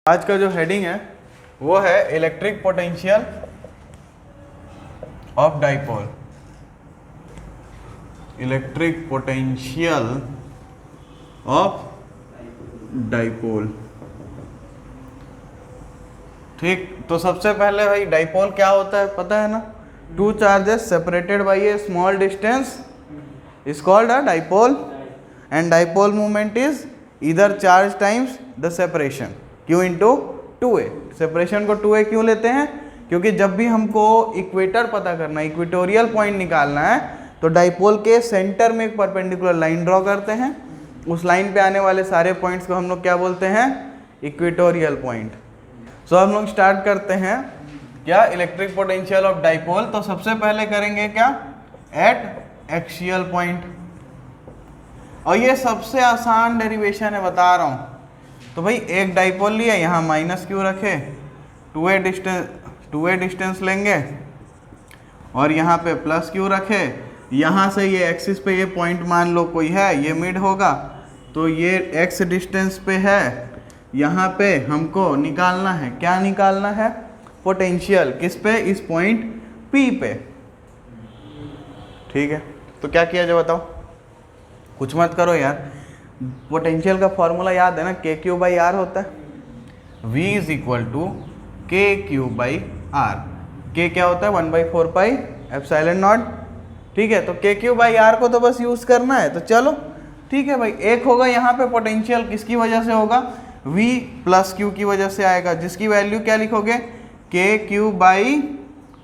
आज का जो हेडिंग है वो है electric potential of dipole. Electric potential of dipole. ठीक, तो सबसे पहले भाई डाइपोल क्या होता है पता है ना? Two charges separated by A small distance is called a dipole and dipole movement is either charge times the separation Q into 2a। Separation को 2a क्यों लेते हैं? क्योंकि जब भी हमको इक्वेटर पता करना है, इक्वेटोरियल पॉइंट निकालना है, तो डाइपोल के सेंटर में एक परपेंडिकुलर लाइन ड्रॉ करते हैं। उस लाइन पे आने वाले सारे पॉइंट्स को हम लोग क्या बोलते हैं? Equatorial point. सो हम लोग स्टार्ट करते हैं क्या इलेक्ट्रिक पोटेंशियल ऑफ डाइपोल। तो सबसे पहले करेंगे क्या? Eight axial point. और ये सबसे आसान डेरिवेशन है, बता रहा हूँ। तो भाई एक डाइपोल लिया, यहाँ माइनस क्यू रखे, 2a डिस्टेंस लेंगे और यहाँ पे प्लस क्यू रखे। यहाँ से ये एक्सिस पे ये पॉइंट मान लो कोई है, ये मिड होगा, तो ये x डिस्टेंस पे है। यहाँ पे हमको निकालना है, क्या निकालना है? पोटेंशियल। किस पे? इस पॉइंट P पे। ठीक है, तो क्या किया जाए बताओ? कुछ मत करो यार, पोटेंशियल का फॉर्मूला याद है ना? के क्यू बाई आर होता है। V इज इक्वल टू के क्यू बाई आर। के क्या होता है? 1/4 पाई एप्सिलॉन नॉट। ठीक है, तो के क्यू बाई आर को तो बस यूज करना है। तो चलो ठीक है भाई, एक होगा यहाँ पे पोटेंशियल, किसकी वजह से होगा? V प्लस क्यू की वजह से आएगा, जिसकी वैल्यू क्या लिखोगे? के क्यू बाई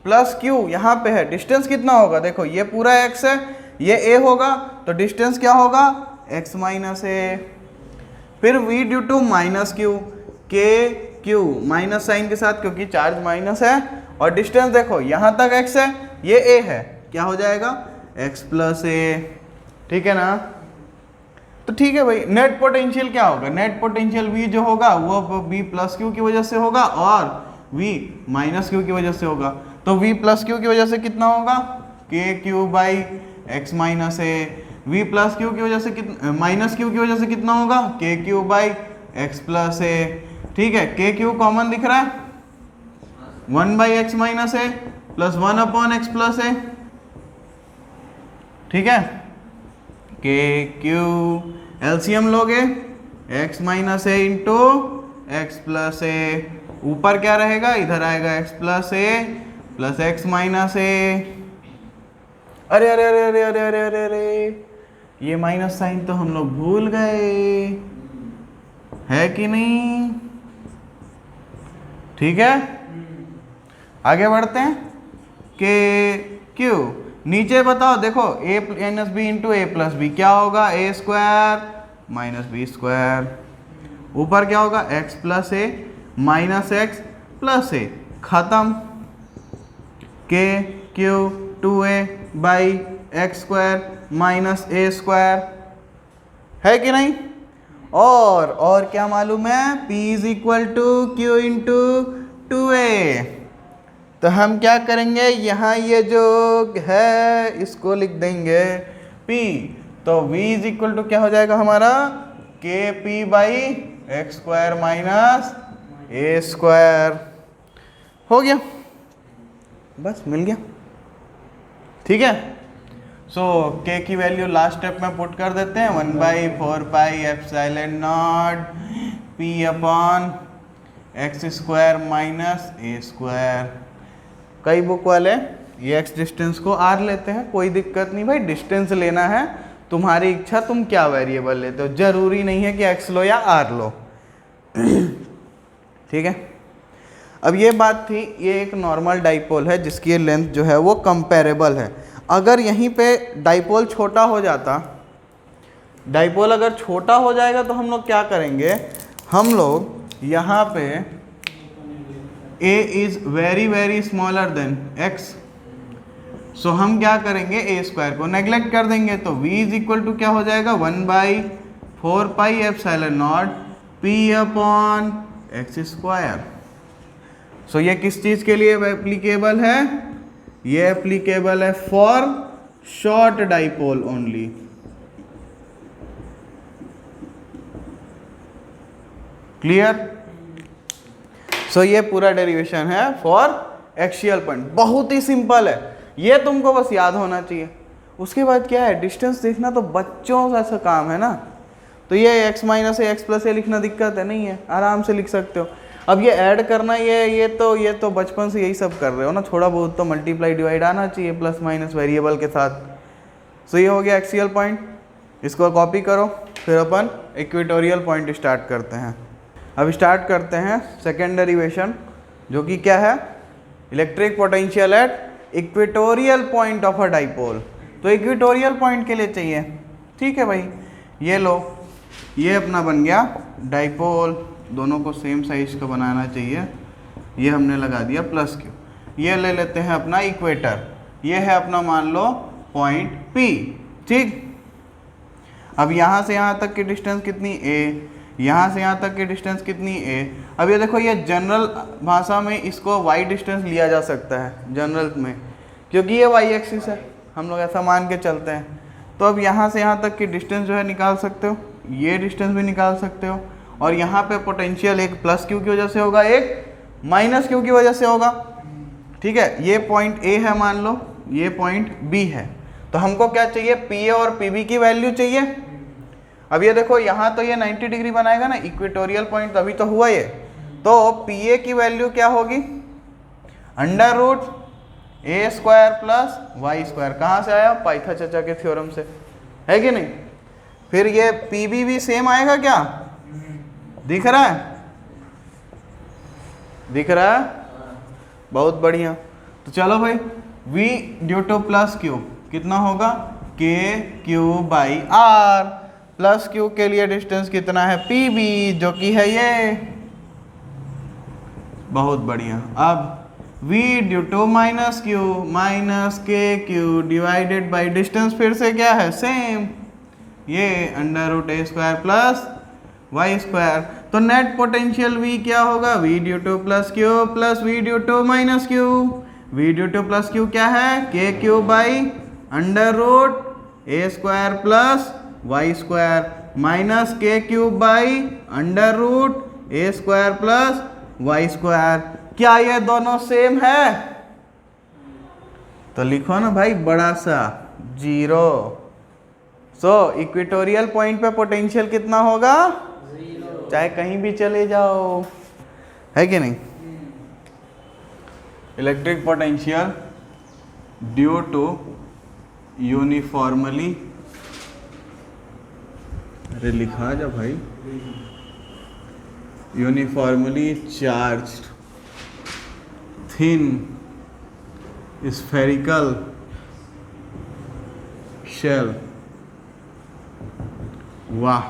प्लस क्यू। यहाँ पे है, डिस्टेंस कितना होगा? देखो ये पूरा x है, ये a होगा, तो डिस्टेंस क्या होगा? x minus A. फिर v due to minus Q, K Q minus sign के साथ, क्योंकि चार्ज माइनस है। और डिस्टेंस देखो यहाँ तक x है, ये a है, क्या हो जाएगा? x plus a. ठीक है ना? तो ठीक है भाई, नेट पोटेंशियल क्या होगा? नेट पोटेंशियल v जो होगा वो v प्लस क्यू की वजह से होगा और v माइनस क्यू की वजह से होगा। तो v प्लस क्यू की वजह से कितना होगा? K q by x minus A. v plus Q की वजह से कितना, माइनस क्यू की वजह से कितना होगा? K q by x plus a. ठीक है, के क्यू कॉमन दिख रहा है, 1 by x minus a plus 1 upon x plus a. ठीक है, के क्यू एलसीएम लोगे, x minus a into x plus a. ऊपर क्या रहेगा? इधर आएगा x plus a plus x minus a. अरे अरे अरे अरे अरे अरे अरे अरे, ये माइनस साइन तो हम लोग भूल गए, है कि नहीं? ठीक है, आगे बढ़ते हैं। के क्यू नीचे बताओ, देखो a minus B into A plus B क्या होगा? A square minus B square. ऊपर क्या होगा? x plus A minus X plus A. खत्म। K Q 2a by X square minus A square, है कि नहीं? और क्या मालूम है? P is equal to Q into 2a। तो हम क्या करेंगे? यहाँ ये जो है इसको लिख देंगे P। तो V इज इक्वल टू क्या हो जाएगा हमारा? के P by X square minus A square. हो गया, बस मिल गया। ठीक है, सो के की वैल्यू लास्ट स्टेप में पुट कर देते हैं, 1/4 pi epsilon not P upon x square minus A square. कई बुक वाले ये एक्स डिस्टेंस को आर लेते हैं, कोई दिक्कत नहीं भाई, डिस्टेंस लेना है तुम्हारी इच्छा, तुम क्या वेरिएबल लेते हो, जरूरी नहीं है कि एक्स लो या आर लो। ठीक है, अब ये बात थी, ये एक नॉर्मल डाइपोल है जिसकी लेंथ जो है वो कंपेरेबल है। अगर यहीं पे डाइपोल छोटा हो जाता, डाइपोल अगर छोटा हो जाएगा तो हम लोग क्या करेंगे? हम लोग यहाँ पे a is very very smaller than x, सो हम क्या करेंगे? ए स्क्वायर को नेग्लेक्ट कर देंगे। तो v इज इक्वल टू क्या हो जाएगा? 1/4 pi epsilon naught p upon x square. So ये किस चीज के लिए एप्लीकेबल है? ये एप्लीकेबल है for short dipole only. Clear? So ये पूरा डेरिवेशन है फॉर एक्सियल पॉइंट। बहुत ही सिंपल है, ये तुमको बस याद होना चाहिए। उसके बाद क्या है, डिस्टेंस देखना तो बच्चों का ऐसा काम है ना, तो ये x माइनस ए एक्स प्लस ए लिखना दिक्कत है नहीं है, आराम से लिख सकते हो। अब ये ऐड करना, ये तो बचपन से यही सब कर रहे हो ना, थोड़ा बहुत तो मल्टीप्लाई डिवाइड आना चाहिए प्लस माइनस वेरिएबल के साथ। सो ये हो गया एक्सियल पॉइंट, इसको कॉपी करो, फिर अपन इक्वेटोरियल पॉइंट स्टार्ट करते हैं। अब स्टार्ट करते हैं सेकेंड डेरिवेशन, जो कि क्या है, electric potential at equatorial point of a dipole. तो इक्वेटोरियल पॉइंट के लिए चाहिए, ठीक है भाई। ये लो, ये अपना बन गया डाइपोल, दोनों को सेम साइज का बनाना चाहिए। ये हमने लगा दिया प्लस क्यू। ये ले लेते हैं अपना इक्वेटर, ये है अपना मान लो पॉइंट P, ठीक। अब यहाँ से यहाँ तक की डिस्टेंस कितनी a, यहाँ से यहाँ तक की डिस्टेंस कितनी a। अब ये देखो, ये जनरल भाषा में इसको y डिस्टेंस लिया जा सकता है जनरल में, क्योंकि ये y एक्सिस है, हम लोग ऐसा मान के चलते हैं। तो अब यहाँ से यहाँ तक की डिस्टेंस जो है निकाल सकते हो, ये डिस्टेंस भी निकाल सकते हो। और यहाँ पे पोटेंशियल एक प्लस क्यू की वजह से होगा, एक माइनस क्यू की वजह से होगा, ठीक है। ये पॉइंट A है मान लो, ये पॉइंट B है, तो हमको क्या चाहिए, PA और PB की वैल्यू चाहिए। अब ये देखो, यहाँ तो ये 90 डिग्री बनाएगा ना इक्वेटोरियल पॉइंट, तभी तो हुआ ये। तो PA की वैल्यू क्या होगी, under root A square plus Y square. कहाँ से आया, पाइथा चाचा के थ्योरम से, है कि नहीं। फिर ये PB भी सेम आएगा क्या, दिख रहा है, दिख रहा है, बहुत बढ़िया। तो चलो भाई, V due to plus Q कितना होगा, KQ/R। प्लस क्यू के लिए डिस्टेंस कितना है, PB, जो कि है ये, बहुत बढ़िया। अब V due to minus KQ divided by distance, फिर से क्या है, सेम, ये under root A square plus Y square. तो नेट पोटेंशियल V क्या होगा, V due to plus Q plus V due to minus Q. V due to plus Q क्या है, KQ by under root A square plus Y square minus KQ by under root A square plus Y square. क्या ये दोनों same है, तो लिखो ना भाई बड़ा सा 0। सो इक्वेटोरियल पॉइंट पे पोटेंशियल कितना होगा, 0, चाहे कहीं भी चले जाओ, है कि नहीं। Electric potential due to uniformly, अरे लिखा जा भाई, uniformly charged thin spherical shell. वाह,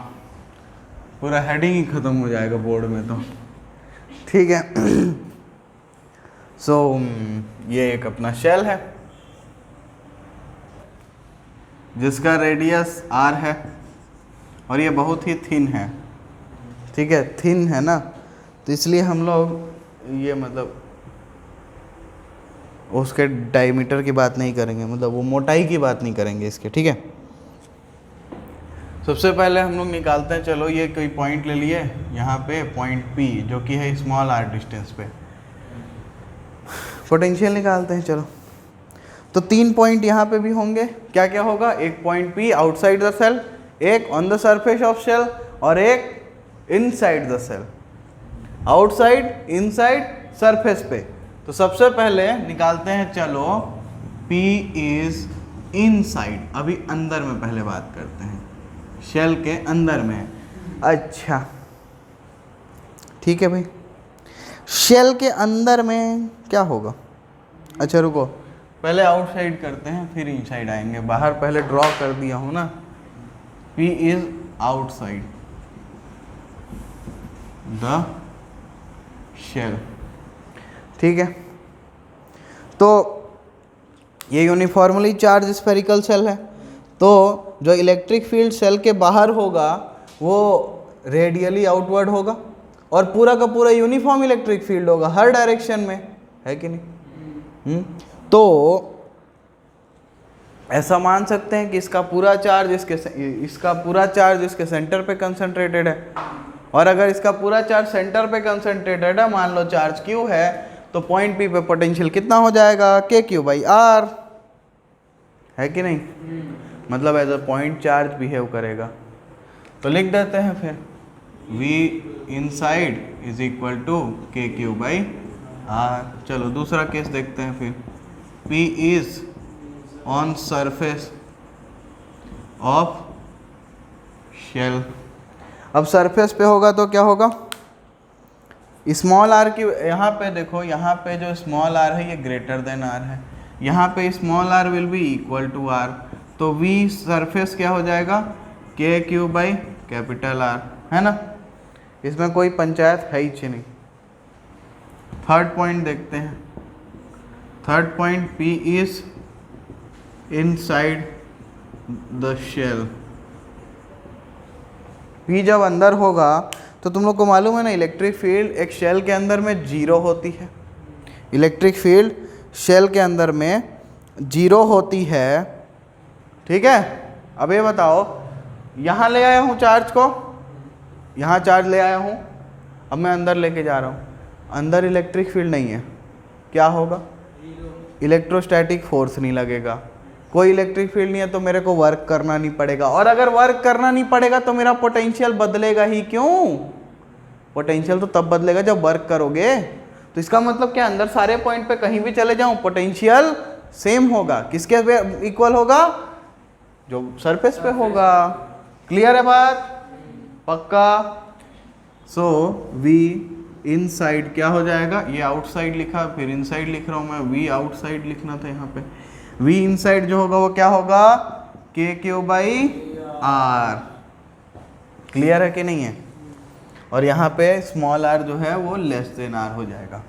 पूरा हेडिंग ही खत्म हो जाएगा बोर्ड में तो, ठीक है। सो ये एक अपना शेल है जिसका रेडियस r है और ये बहुत ही थिन है, ठीक है, थिन है ना, तो इसलिए हम लोग ये मतलब उसके डायमीटर की बात नहीं करेंगे, मतलब वो मोटाई की बात नहीं करेंगे इसके, ठीक है। सबसे पहले हम लोग निकालते हैं, चलो ये कोई पॉइंट ले लिए यहाँ पे, पॉइंट P जो कि है स्मॉल r डिस्टेंस पे, पोटेंशियल निकालते हैं। चलो, तो 3 पॉइंट यहाँ पे भी होंगे, क्या क्या होगा, एक point P outside the cell, एक on the surface of cell और एक inside the cell, outside inside surface पे। तो सबसे पहले निकालते हैं, चलो P इज इनसाइड, अभी अंदर में पहले बात करते हैं, शेल के अंदर में। अच्छा ठीक है भाई, शेल के अंदर में क्या होगा, अच्छा रुको पहले आउटसाइड करते हैं फिर इनसाइड आएंगे, बाहर पहले ड्रॉ कर दिया हूँ ना। P is outside the shell, ठीक है। तो ये यूनिफॉर्मली चार्ज स्फेरिकल सेल है, तो जो इलेक्ट्रिक फील्ड सेल के बाहर होगा वो रेडियली आउटवर्ड होगा और पूरा का पूरा यूनिफॉर्म इलेक्ट्रिक फील्ड होगा हर डायरेक्शन में, है कि नहीं। तो ऐसा मान सकते हैं कि इसका पूरा चार्ज इसके सेंटर पे कंसंट्रेटेड है और अगर इसका पूरा चार्ज सेंटर पे कंसंट्रेटेड है, मान लो चार्ज Q है, तो पॉइंट P पे पोटेंशियल कितना हो जाएगा, KQ/R, है कि नहीं? मतलब as a point charge behave करेगा। तो लिख देते हैं फिर V inside is equal to KQ/R। चलो दूसरा केस देखते हैं फिर। P is on surface of shell. अब सरफेस पे होगा तो क्या होगा, स्मॉल आर की, यहाँ पे देखो, यहाँ पे जो स्मॉल आर है ये ग्रेटर देन आर है, यहाँ पे small R will be equal to R, तो V सरफेस क्या हो जाएगा, KQ/R, है ना? इसमें कोई पंचायत है ही नहीं। थर्ड पॉइंट देखते हैं। Third point, P is inside the shell. P जब अंदर होगा तो तुम लोग को मालूम है ना, इलेक्ट्रिक फील्ड एक शेल के अंदर में जीरो होती है। इलेक्ट्रिक फील्ड शेल के अंदर में जीरो होती है, ठीक है? अब ये बताओ, यहाँ ले आया हूँ चार्ज को, यहाँ चार्ज ले आया हूँ, अब मैं अंदर लेके जा रहा हूँ, अंदर इलेक्ट्रिक फील्ड नहीं है, क्या होगा, इलेक्ट्रोस्टैटिक फोर्स नहीं लगेगा, कोई इलेक्ट्रिक फील्ड नहीं है, तो मेरे को वर्क करना नहीं पड़ेगा। और अगर वर्क करना नहीं पड़ेगा तो मेरा पोटेंशियल बदलेगा ही क्यों? पोटेंशियल तो तब बदलेगा जब वर्क करोगे। तो इसका मतलब क्या, अंदर सारे पॉइंट पे कहीं भी चले जाऊं पोटेंशियल सेम होगा। किसके इक्वल होगा, जो सरफेस पे होगा। क्लियर है बात, पक्का? सो V इनसाइड क्या हो जाएगा, ये आउटसाइड लिखा, फिर इनसाइड लिख रहा हूं मैं, V आउटसाइड लिखना था यहाँ पे। V इनसाइड जो होगा वो क्या होगा, KQ/R। क्लियर है कि नहीं है? और यहाँ पे स्मॉल r जो है वो लेस देन r हो जाएगा।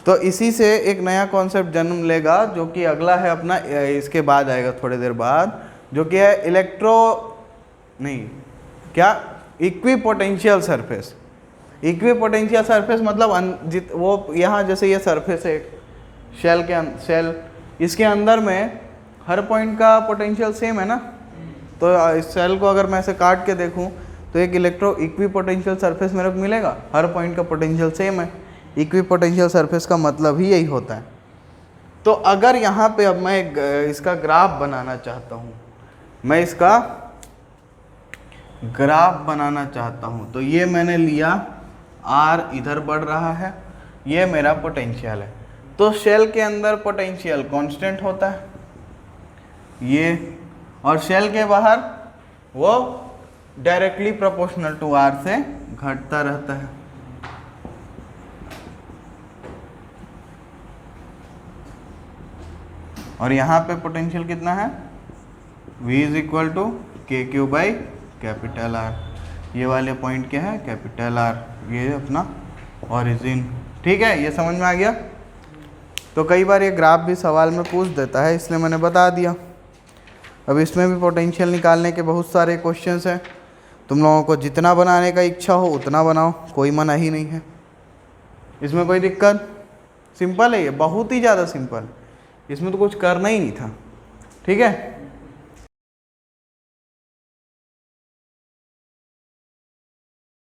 तो इसी से एक नया कॉन्सेप्ट जन्म लेगा, जो कि अगला है अपना, इसके बाद आएगा थोड़ी देर बाद, जो कि है इक्विपोटेंशियल सरफेस। इक्विपोटेंशियल सरफेस मतलब वो यहाँ जैसे ये सरफेस है शेल, इसके अंदर में हर पॉइंट का पोटेंशियल सेम है ना। तो इस सेल को अगर मैं ऐसे काट के देखूं तो एक इक्विपोटेंशियल सरफेस मेरे को मिलेगा, हर पॉइंट का पोटेंशियल सेम है। इक्विपोटेंशियल सरफेस का मतलब ही यही होता है। तो अगर यहाँ पे अब मैं इसका ग्राफ बनाना चाहता हूँ, मैं इसका ग्राफ बनाना चाहता हूँ, तो ये मैंने लिया, R इधर बढ़ रहा है, ये मेरा पोटेंशियल है। तो शेल के अंदर पोटेंशियल कांस्टेंट होता है ये, और शेल के बाहर वो डायरेक्टली प्रोपोर्शनल टू R से घटता रहता है। और यहाँ पे पोटेंशियल कितना है, V is equal to KQ/R। ये वाले पॉइंट क्या है, R, ये अपना ओरिजिन। ठीक है, ये समझ में आ गया? तो कई बार ये ग्राफ भी सवाल में पूछ देता है, इसलिए मैंने बता दिया। अब इसमें भी पोटेंशियल निकालने के बहुत सारे क्वेश्चंस हैं। तुम लोगों को जितना बनाने का इच्छा हो उतना बनाओ, कोई मना ही नहीं है, इसमें कोई दिक्कत। सिंपल है ये, बहुत ही ज़्यादा सिंपल, इसमें तो कुछ करना ही नहीं था। ठीक है।